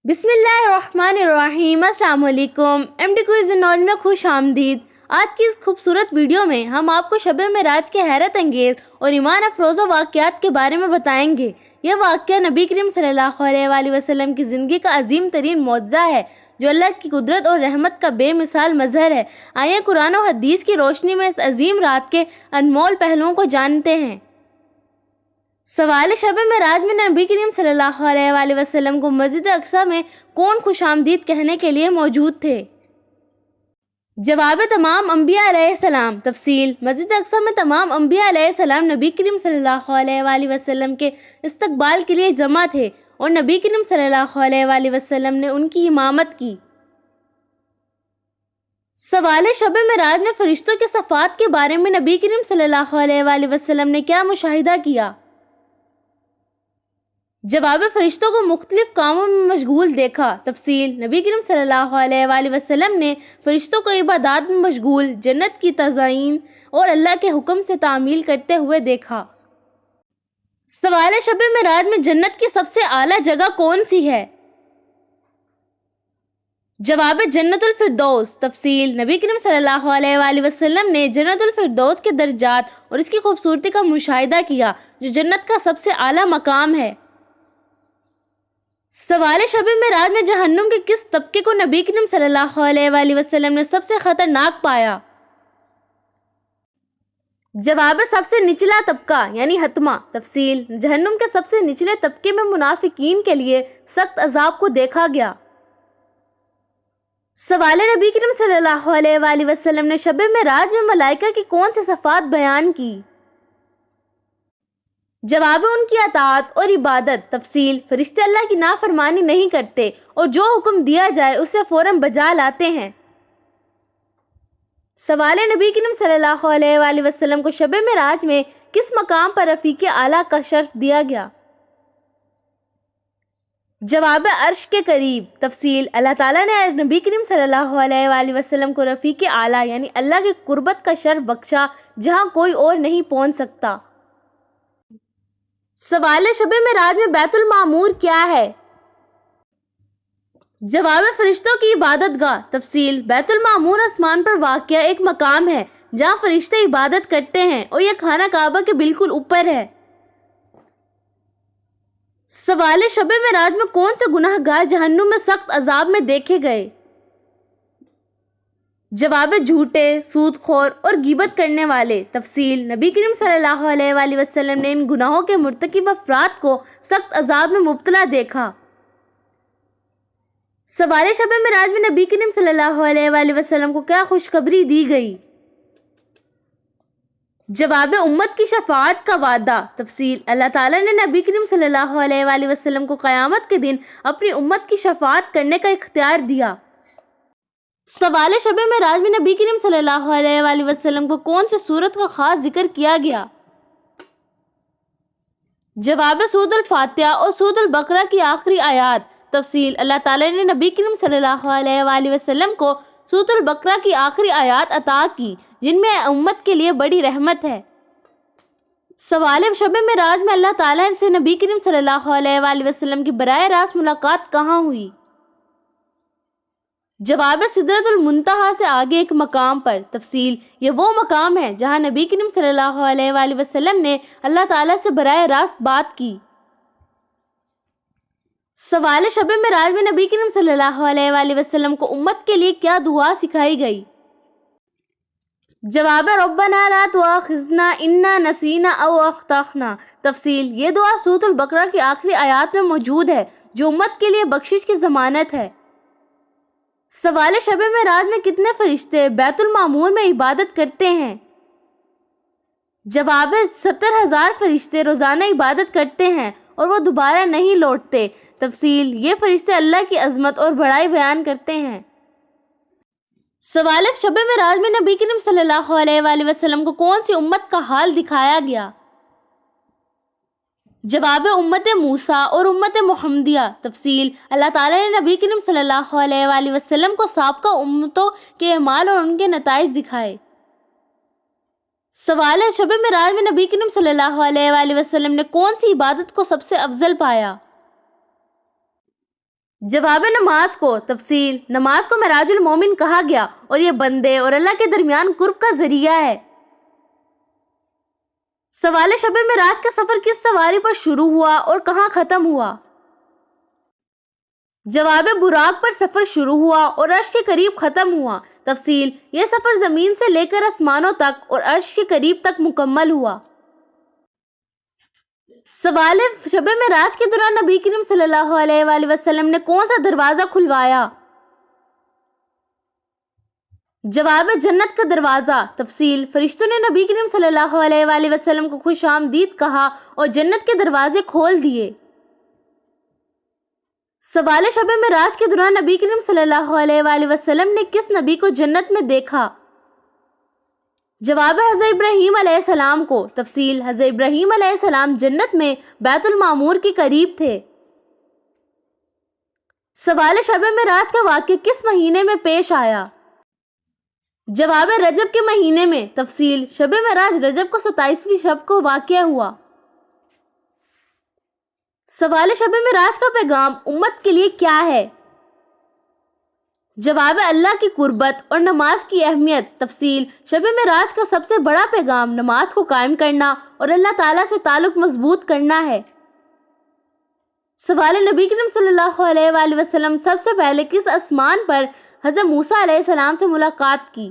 बिस्मिल्लाहिर्रहमानिर्रहीम। अस्सलाम वालेकुम। MD क्विज़ नॉलेज में खुश आमदीद। आज की इस खूबसूरत वीडियो में हम आपको शब मेराज के हैरत अंगेज़ और ईमान अफरोज़ वाक़यात के बारे में बताएंगे। यह वाक़या नबी करीम सल्लल्लाहु अलैहि वसल्लम की ज़िंदगी का अजीम तरीन मौजज़ा है जो अल्लाह की कुदरत और रहमत का बेमिसाल मज़हर है। आइए कुरान और हदीस की रोशनी में इस अजीम रात के अनमोल पहलुओं को जानते हैं। सवाल शब मेराज में नबी करीम सल्लल्लाहु अलैहि वसल्लम को मस्जिद अक्सा में कौन खुशामदीद कहने के लिए मौजूद थे? जवाब तमाम अंबिया अलैहिस्सलाम। तफसील मस्जिद अक्सा में तमाम अंबिया अलैहिस्सलाम नबी करीम सल्लल्लाहु अलैहि वसल्लम के इस्तकबाल के लिए जमा थे और नबी करीम सल्लल्लाहु अलैहि वसल्लम ने उनकी इमामत की। सवाल शब मेराज में फरिश्तों के सफ़ात के बारे में नबी करीम सल्लल्लाहु अलैहि वसल्लम ने क्या मुशाहिदा किया? जवाब फरिश्तों को मुख्तलिफ कामों में मशगूल देखा। तफसील नबी करीम सल्लल्लाहु अलैहि वसल्लम ने फरिश्तों को इबादत में मशगूल, जन्नत की तज़यीन और अल्लाह के हुक्म से तामील करते हुए देखा। सवाल शब मेराज में जन्नत की सबसे आला जगह कौन सी है? जवाब जन्नतुल फिरदौस। तफसील नबी करीम सल्लल्लाहु अलैहि वसल्लम ने जन्नतुल फिरदौस के दर्जात और इसकी खूबसूरती का मुशाहिदा किया जो जन्नत का सबसे आला मकाम है। सवाल शब मेराज में जहन्नुम के किस तबके को नबी करीम सल्लल्लाहु अलैहि वसल्लम ने सबसे खतरनाक पाया? जवाब सबसे निचला तबका यानी हतमा। तफसील जहन्नुम के सबसे निचले तबके में मुनाफिकीन के लिए सख्त अजाब को देखा गया। सवाल नबी करीम सल्लल्लाहु अलैहि वसल्लम ने शब मेराज में मलाइका की कौन सी सफ़ात बयान की? जवाब उनकी अताअत और इबादत। तफसील फरिश्ते अल्लाह की नाफरमानी नहीं करते और जो हुक्म दिया जाए उसे फ़ौरन बजा लाते हैं। सवाल नबी करीम सल्लल्लाहु अलैहि वसल्लम को शब मेराज में किस मकाम पर रफ़ीक़े आला का शर्फ दिया गया? जवाब अर्श के करीब। तफसील अल्लाह ताला ने नबी करीम सल्लल्लाहु अलैहि वसल्लम को रफ़ीक़े आला यानी अल्लाह की कुर्बत का शर्फ बख्शा जहाँ कोई और नहीं पहुँच सकता। सवाल शब मेराज में बैतुल मामूर क्या है? जवाब फरिश्तों की इबादत गाह। तफसील बैतुल मामूर आसमान पर वाक़या एक मकाम है जहाँ फरिश्ते इबादत करते हैं और यह खाना काबा के बिल्कुल ऊपर है। सवाल शब मेराज में कौन से गुनाहगार जहन्नुम में सख्त अजाब में देखे गए? जवाब झूठे, सूदखोर और गिबत करने वाले। तफसील नबी करीम सल्लल्लाहु अलैहि वसल्लम ने इन गुनाहों के मुर्तकिब अफराद को सख्त अजाब में मुब्तला देखा। सवाल शब मेराज में नबी करीम सल्लल्लाहु अलैहि वसल्लम को क्या खुशखबरी दी गई? जवाब उम्मत की शफाअत का वादा। तफसील अल्लाह ताला ने नबी करीम सल्लल्लाहु अलैहि वसल्लम को क़यामत के दिन अपनी उम्मत की शफाअत करने का इख्तियार दिया। सवाल शब मेराज में नबी करीम सल्लल्लाहु अलैहि वसल्लम को कौन सी सूरत का ख़ास जिक्र किया गया? जवाब सूरह फातिहा और सूरह बकरा की आखिरी आयत। तफसील अल्लाह ताला ने नबी करीम सल्लल्लाहु अलैहि वसल्लम को सूरह बकरा की आखिरी आयत अता की जिनमें उम्मत के लिए बड़ी रहमत है। सवाल शब मेराज में अल्लाह ताला से नबी करीम सल्लल्लाहु अलैहि वसल्लम की बराह रास्त मुलाकात कहाँ हुई? जवाब सिदरतुल मुंतहा से आगे एक मकाम पर। तफसील ये वो मकाम है जहाँ नबी करीम सल्लल्लाहु अलैहि वसल्लम ने अल्लाह ताला से बराह रास्त बात की। सवाल शब मेराज में नबी करीम सल्लल्लाहु अलैहि वसल्लम को उम्मत के लिए क्या दुआ सिखाई गई? जवाब रब्बना ला तुआखिज़ना इन्ना नसीना औ अख्ताना। तफसील ये दुआ सूरह बकरा की आखिरी आयत में मौजूद है जो उम्मत के लिए बख्शिश की ज़मानत है। सवाल शब मेराज में कितने फरिश्ते बैतुल मामूर में इबादत करते हैं? जवाब 70,000 फरिश्ते रोज़ाना इबादत करते हैं और वो दोबारा नहीं लौटते। तफसील ये फरिश्ते अल्लाह की अज़मत और बड़ाई बयान करते हैं। सवाल शब मेराज में नबी करीम सल्लल्लाहु अलैहि वसल्लम को कौन सी उम्मत का हाल दिखाया गया? जवाब उम्मत मूसा और उम्मत मुहम्मदिया। तफसील अल्लाह ताला ने नबी करीम सल्लल्लाहु अलैहि वसल्लम को साबका उम्मतों के अमाल और उनके नताइज दिखाए। सवाल है शब मेराज में नबी करीम सल्लल्लाहु अलैहि वसल्लम ने कौन सी इबादत को सबसे अफजल पाया? جواب نماز کو تفصیل نماز کو معراج المومن کہا گیا اور یہ بندے اور اللہ کے درمیان قرب کا ذریعہ ہے۔ سوال شب معراج کا سفر کس سواری پر شروع ہوا اور کہاں ختم ہوا؟ جواب براق پر سفر شروع ہوا اور عرش کے قریب ختم ہوا۔ تفصیل یہ سفر زمین سے لے کر آسمانوں تک اور عرش کے قریب تک مکمل ہوا۔ سوال شب معراج کے دوران نبی کریم صلی اللہ علیہ وآلہ وسلم نے کون سا دروازہ کھلوایا؟ جواب جنت کا دروازہ۔ تفصیل فرشتوں نے نبی کریم صلی اللہ علیہ وآلہ وسلم کو خوش آمدید کہا اور جنت کے دروازے کھول دیے۔ سوال شب معراج کے دوران نبی کریم صلی اللہ علیہ وآلہ وسلم نے کس نبی کو جنت میں دیکھا؟ جواب حضرت ابراہیم علیہ السلام کو۔ تفصیل حضرت ابراہیم علیہ السلام جنت میں بیت المعمور کے قریب تھے۔ سوال شب معراج کا واقعہ کس مہینے میں پیش آیا؟ جواب رجب کے مہینے میں۔ تفصیل شب معراج رجب کو 27ویں شب کو واقع ہوا۔ سوال شب معراج کا پیغام امت کے لیے کیا ہے؟ جواب اللہ کی قربت اور نماز کی اہمیت۔ تفصیل شب معراج کا سب سے بڑا پیغام نماز کو قائم کرنا اور اللہ تعالیٰ سے تعلق مضبوط کرنا ہے۔ سوال نبی کریم صلی اللہ علیہ وآلہ وسلم سب سے پہلے کس آسمان پر حضرت موسیٰ علیہ السلام سے ملاقات کی؟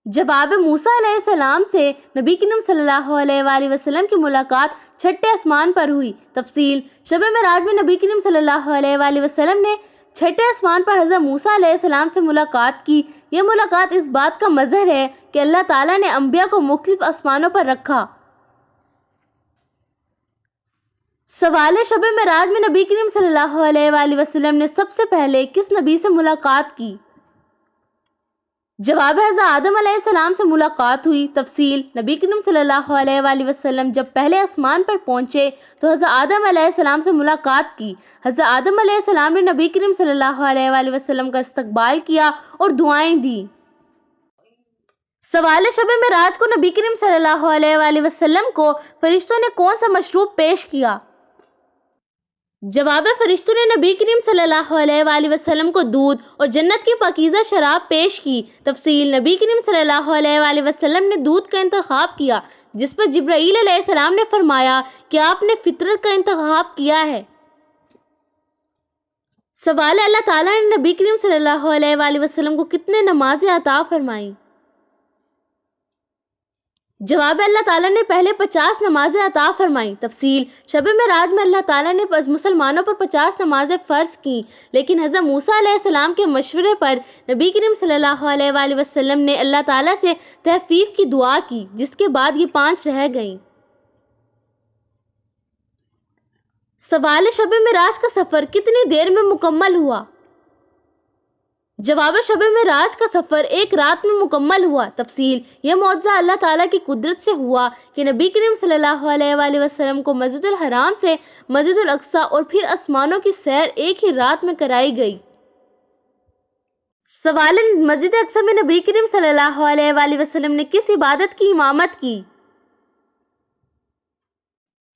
جواب موسیٰ علیہ السلام سے نبی کریم صلی اللہ علیہ وآلہ وسلم کی ملاقات چھٹے آسمان پر ہوئی۔ تفصیل شب معراج میں نبی کریم صلی اللہ علیہ وآلہ وسلم نے چھٹے آسمان پر حضرت موسیٰ علیہ السلام سے ملاقات کی۔ یہ ملاقات اس بات کا مظہر ہے کہ اللہ تعالیٰ نے انبیاء کو مختلف آسمانوں پر رکھا۔ سوال شب معراج میں نبی کریم صلی اللہ علیہ وآلہ وسلم نے سب سے پہلے کس نبی سے ملاقات کی؟ جواب حضرت آدم علیہ السلام سے ملاقات ہوئی۔ تفصیل نبی کریم صلی اللہ علیہ وآلہ وسلم جب پہلے آسمان پر پہنچے تو حضرت آدم علیہ السلام سے ملاقات کی۔ حضرت آدم علیہ السلام نے نبی کریم صلی اللہ علیہ وآلہ وسلم کا استقبال کیا اور دعائیں دی۔ سوال شب معراج کو نبی کریم صلی اللہ علیہ وآلہ وسلم کو فرشتوں نے کون سا مشروب پیش کیا؟ جواب فرشتوں نے نبی کریم صلی اللہ علیہ وآلہ وسلم کو دودھ اور جنت کی پاکیزہ شراب پیش کی۔ تفصیل نبی کریم صلی اللہ علیہ وآلہ وسلم نے دودھ کا انتخاب کیا، جس پر جبرائیل علیہ السلام نے فرمایا کہ آپ نے فطرت کا انتخاب کیا ہے۔ سوال اللہ تعالیٰ نے نبی کریم صلی اللہ علیہ وآلہ وسلم کو کتنے نمازیں عطا فرمائیں؟ جواب اللہ تعالیٰ نے پہلے 50 نمازیں عطا فرمائیں۔ تفصیل شب معراج میں اللہ تعالیٰ نے مسلمانوں پر 50 نمازیں فرض کیں، لیکن حضرت موسیٰ علیہ السلام کے مشورے پر نبی کریم صلی اللہ علیہ وآلہ وسلم نے اللہ تعالیٰ سے تخفیف کی دعا کی، جس کے بعد یہ 5 رہ گئیں۔ سوال شب معراج کا سفر کتنی دیر میں مکمل ہوا؟ جواب شب معراج کا سفر 1 رات میں مکمل ہوا۔ تفصیل یہ معجزہ اللہ تعالیٰ کی قدرت سے ہوا کہ نبی کریم صلی اللہ علیہ وآلہ وسلم کو مسجد الحرام سے مسجد الاقصیٰ اور پھر آسمانوں کی سیر ایک ہی رات میں کرائی گئی۔ سوال مسجد اقصیٰ میں نبی کریم صلی اللہ علیہ وآلہ وسلم نے کس عبادت کی امامت کی؟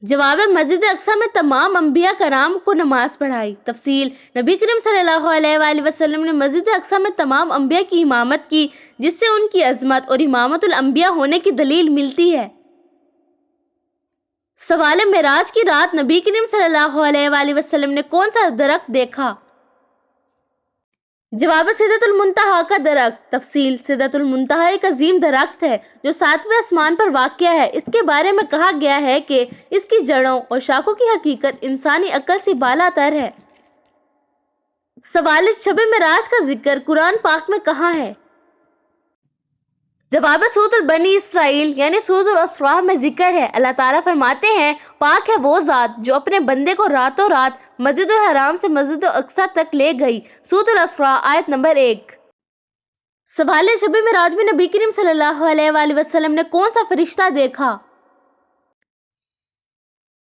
جواب مسجد اقصیٰ میں تمام انبیاء کرام کو نماز پڑھائی۔ تفصیل نبی کریم صلی اللہ علیہ وآلہ وسلم نے مسجد اقصیٰ میں تمام انبیاء کی امامت کی، جس سے ان کی عظمت اور امامت الانبیاء ہونے کی دلیل ملتی ہے۔ سوال معراج کی رات نبی کریم صلی اللہ علیہ وآلہ وسلم نے کون سا درخت دیکھا؟ جواب سدرۃ المنتہا کا درخت۔ تفصیل سدرۃ المنتہا ایک عظیم درخت ہے جو 7ویں آسمان پر واقع ہے۔ اس کے بارے میں کہا گیا ہے کہ اس کی جڑوں اور شاخوں کی حقیقت انسانی عقل سے بالا تر ہے۔ سوال شب معراج کا ذکر قرآن پاک میں کہاں ہے؟ جواب سورۃ البنی اسرائیل یعنی سورۃ الاسراء میں ذکر ہے۔ اللہ تعالیٰ فرماتے ہیں، پاک ہے وہ ذات جو اپنے بندے کو راتوں رات مسجد الحرام سے مسجد الاقصیٰ تک لے گئی۔ سورۃ الاسراء آیت نمبر 1۔ سوال شب معراج میں نبی کریم صلی اللہ علیہ وآلہ وسلم نے کون سا فرشتہ دیکھا؟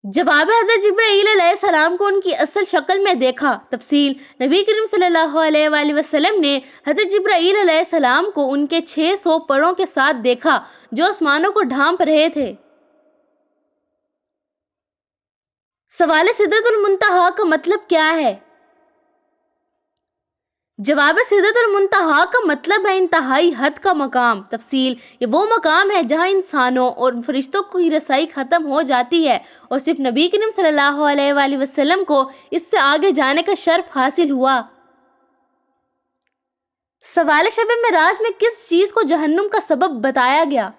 جواب حضرت جبرائیل علیہ السلام کو ان کی اصل شکل میں دیکھا۔ تفصیل نبی کریم صلی اللہ علیہ وآلہ وسلم نے حضرت جبرائیل علیہ السلام کو ان کے 600 پروں کے ساتھ دیکھا جو آسمانوں کو ڈھانپ رہے تھے۔ सवाल सिदरतुल मुंतहा का मतलब क्या है? जवाब सिदरतुल मुंतहा का मतलब है इंतहाई हद का मकाम। तफसील, ये वो मकाम है जहाँ इंसानों और फरिश्तों की रसाई ख़त्म हो जाती है और सिर्फ नबी करीम सल्लल्लाहु अलैहि वसल्लम को इससे आगे जाने का शर्फ हासिल हुआ। सवाल शब मेराज में किस चीज़ को जहन्नुम का सबब बताया गया?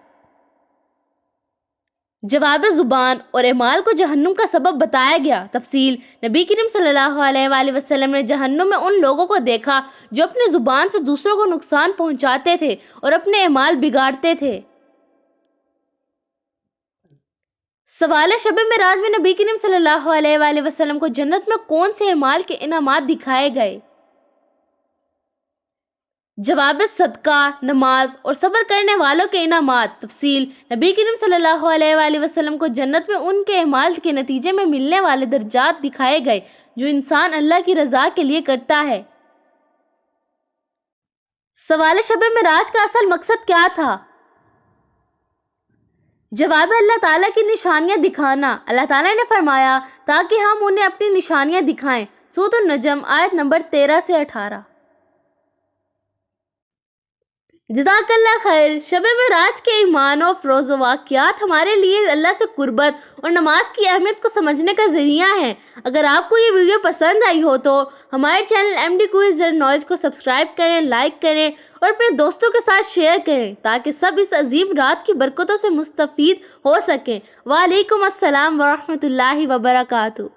जवाब ज़ुबान और एमाल को जहन्नुम का सबब बताया गया। तफसील, नबी करीम सल्लल्लाहु अलैहि वसल्लम ने जहन्नुम में उन लोगों को देखा जो अपनी ज़ुबान से दूसरों को नुकसान पहुंचाते थे और अपने एमाल बिगाड़ते थे। सवाल शब मेराज में नबी करीम सल्लल्लाहु अलैहि वसल्लम को जन्नत में कौन से एमाल के इनामात दिखाए गए? जवाब सदका, नमाज और सब्र करने वालों के इनामात। तफसील, नबी करीम सल्लल्लाहु अलैहि वसल्लम को जन्नत में उनके अमाल के नतीजे में मिलने वाले दर्जात दिखाए गए जो इंसान अल्लाह की रज़ा के लिए करता है। सवाल शब मेराज का असल मकसद क्या था? जवाब अल्लाह ताला की निशानियां दिखाना। अल्लाह ताला ने फरमाया ताकि हम उन्हें अपनी निशानियां दिखाएं। सूरह नजम आयत नंबर 13 से 18। जज़ाकल्लाह खैर। शब मेराज के ईमान और फ़रोज़ व वाक़यात हमारे लिए अल्लाह से कुर्बत और नमाज की अहमियत को समझने का ज़रिया है। अगर आपको ये वीडियो पसंद आई हो तो हमारे channel MD quiz general knowledge को सब्सक्राइब करें, लाइक करें और अपने दोस्तों के साथ शेयर करें ताकि सब इस अजीम रात की बरकतों से मुस्तफ़ीद हो सकें। वालेकुम अस्सलाम व रहमतुल्लाहि व बरकातुहू।